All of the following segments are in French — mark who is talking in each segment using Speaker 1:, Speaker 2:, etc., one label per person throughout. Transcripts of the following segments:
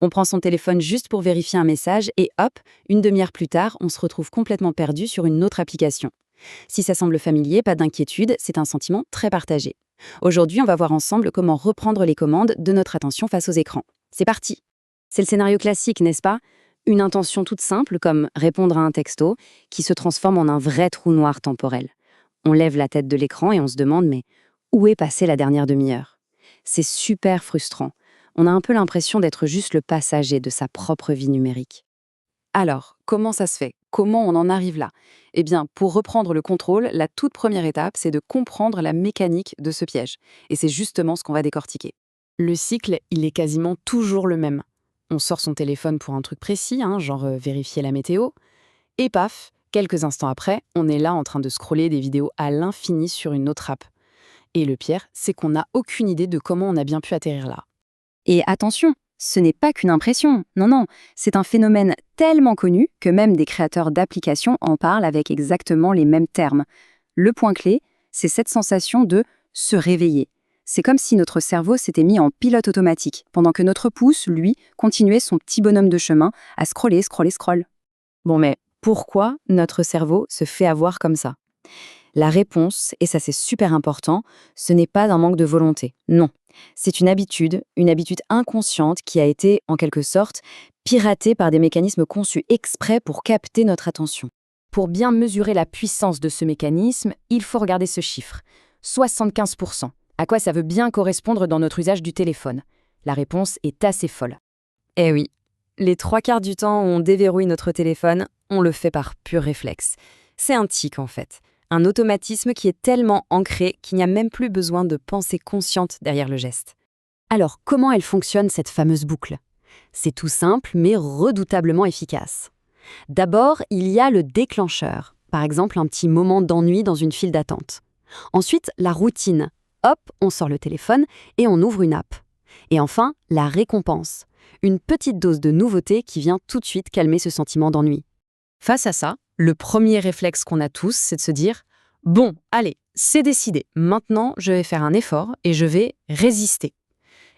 Speaker 1: On prend son téléphone juste pour vérifier un message et hop, une demi-heure plus tard, on se retrouve complètement perdu sur une autre application. Si ça semble familier, pas d'inquiétude, c'est un sentiment très partagé. Aujourd'hui, on va voir ensemble comment reprendre les commandes de notre attention face aux écrans. C'est parti! C'est le scénario classique, n'est-ce pas? Une intention toute simple, comme répondre à un texto, qui se transforme en un vrai trou noir temporel. On lève la tête de l'écran et on se demande, mais où est passée la dernière demi-heure? C'est super frustrant. On a un peu l'impression d'être juste le passager de sa propre vie numérique. Alors, comment ça se fait? Comment on en arrive là? Eh bien, pour reprendre le contrôle, la toute première étape, c'est de comprendre la mécanique de ce piège. Et c'est justement ce qu'on va décortiquer. Le cycle, il est quasiment toujours le même. On sort son téléphone pour un truc précis, genre vérifier la météo, et paf, quelques instants après, on est là en train de scroller des vidéos à l'infini sur une autre app. Et le pire, c'est qu'on n'a aucune idée de comment on a bien pu atterrir là. Et attention, ce n'est pas qu'une impression, non, c'est un phénomène tellement connu que même des créateurs d'applications en parlent avec exactement les mêmes termes. Le point clé, c'est cette sensation de se réveiller. C'est comme si notre cerveau s'était mis en pilote automatique, pendant que notre pouce, lui, continuait son petit bonhomme de chemin à scroller. Bon, mais pourquoi notre cerveau se fait avoir comme ça? La réponse, et ça c'est super important, ce n'est pas un manque de volonté, non. C'est une habitude inconsciente qui a été, en quelque sorte, piratée par des mécanismes conçus exprès pour capter notre attention. Pour bien mesurer la puissance de ce mécanisme, il faut regarder ce chiffre. 75%. À quoi ça veut bien correspondre dans notre usage du téléphone? La réponse est assez folle. Eh oui, les 3/4 du temps où on déverrouille notre téléphone, on le fait par pur réflexe. C'est un tic en fait. Un automatisme qui est tellement ancré qu'il n'y a même plus besoin de pensée consciente derrière le geste. Alors, comment elle fonctionne cette fameuse boucle? C'est tout simple, mais redoutablement efficace. D'abord, il y a le déclencheur, par exemple un petit moment d'ennui dans une file d'attente. Ensuite, la routine. Hop, on sort le téléphone et on ouvre une app. Et enfin, la récompense. Une petite dose de nouveauté qui vient tout de suite calmer ce sentiment d'ennui. Face à ça, le premier réflexe qu'on a tous, c'est de se dire « Bon, allez, c'est décidé, maintenant je vais faire un effort et je vais résister ».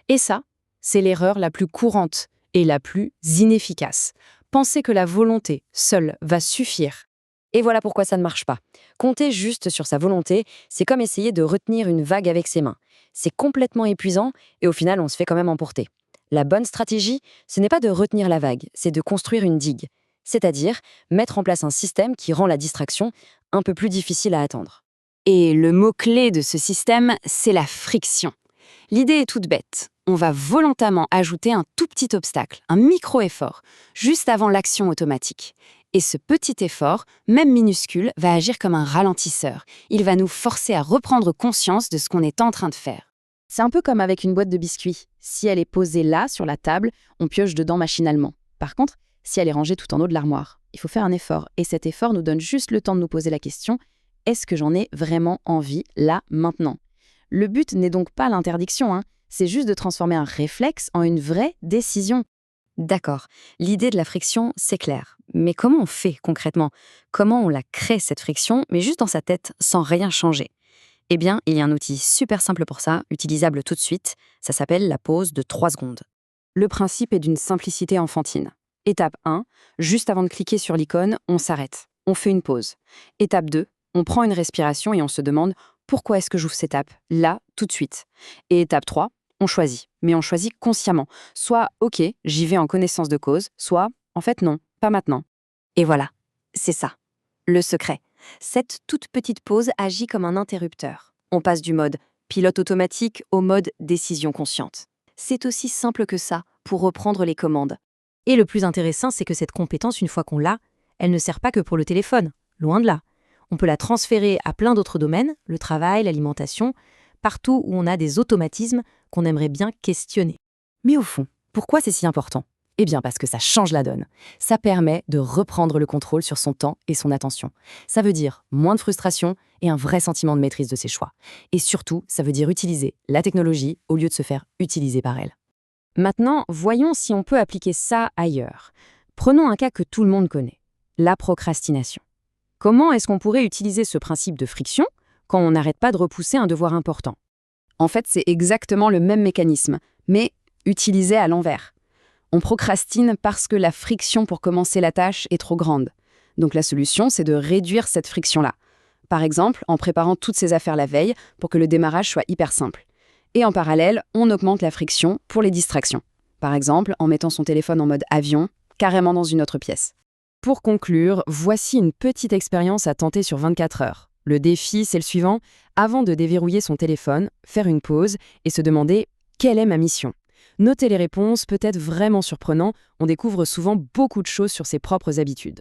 Speaker 1: Et ça, c'est l'erreur la plus courante et la plus inefficace. Penser que la volonté seule va suffire. Et voilà pourquoi ça ne marche pas. Compter juste sur sa volonté, c'est comme essayer de retenir une vague avec ses mains. C'est complètement épuisant et au final, on se fait quand même emporter. La bonne stratégie, ce n'est pas de retenir la vague, c'est de construire une digue. C'est-à-dire mettre en place un système qui rend la distraction un peu plus difficile à attendre. Et le mot-clé de ce système, c'est la friction. L'idée est toute bête. On va volontairement ajouter un tout petit obstacle, un micro-effort, juste avant l'action automatique. Et ce petit effort, même minuscule, va agir comme un ralentisseur. Il va nous forcer à reprendre conscience de ce qu'on est en train de faire. C'est un peu comme avec une boîte de biscuits. Si elle est posée là, sur la table, on pioche dedans machinalement. Par contre, si elle est rangée tout en haut de l'armoire, il faut faire un effort. Et cet effort nous donne juste le temps de nous poser la question « Est-ce que j'en ai vraiment envie, là, maintenant ?» Le but n'est donc pas l'interdiction, c'est juste de transformer un réflexe en une vraie décision. D'accord, l'idée de la friction, c'est clair. Mais comment on fait concrètement? Comment on la crée, cette friction, mais juste dans sa tête, sans rien changer? Eh bien, il y a un outil super simple pour ça, utilisable tout de suite. Ça s'appelle la pause de 3 secondes. Le principe est d'une simplicité enfantine. Étape 1, juste avant de cliquer sur l'icône, on s'arrête. On fait une pause. Étape 2, on prend une respiration et on se demande pourquoi est-ce que j'ouvre cette app, là, tout de suite. Et étape 3, on choisit. Mais on choisit consciemment. Soit, ok, j'y vais en connaissance de cause, soit, en fait non, pas maintenant. Et voilà, c'est ça, le secret. Cette toute petite pause agit comme un interrupteur. On passe du mode pilote automatique au mode décision consciente. C'est aussi simple que ça pour reprendre les commandes. Et le plus intéressant, c'est que cette compétence, une fois qu'on l'a, elle ne sert pas que pour le téléphone, loin de là. On peut la transférer à plein d'autres domaines, le travail, l'alimentation, partout où on a des automatismes qu'on aimerait bien questionner. Mais au fond, pourquoi c'est si important? Eh bien parce que ça change la donne. Ça permet de reprendre le contrôle sur son temps et son attention. Ça veut dire moins de frustration et un vrai sentiment de maîtrise de ses choix. Et surtout, ça veut dire utiliser la technologie au lieu de se faire utiliser par elle. Maintenant, voyons si on peut appliquer ça ailleurs. Prenons un cas que tout le monde connaît, la procrastination. Comment est-ce qu'on pourrait utiliser ce principe de friction quand on n'arrête pas de repousser un devoir important? En fait, c'est exactement le même mécanisme, mais utilisé à l'envers. On procrastine parce que la friction pour commencer la tâche est trop grande. Donc la solution, c'est de réduire cette friction-là. Par exemple, en préparant toutes ses affaires la veille pour que le démarrage soit hyper simple. Et en parallèle, on augmente la friction pour les distractions. Par exemple, en mettant son téléphone en mode avion, carrément dans une autre pièce. Pour conclure, voici une petite expérience à tenter sur 24 heures. Le défi, c'est le suivant. Avant de déverrouiller son téléphone, faire une pause et se demander « Quelle est ma mission ?» Noter les réponses peut être vraiment surprenant, on découvre souvent beaucoup de choses sur ses propres habitudes.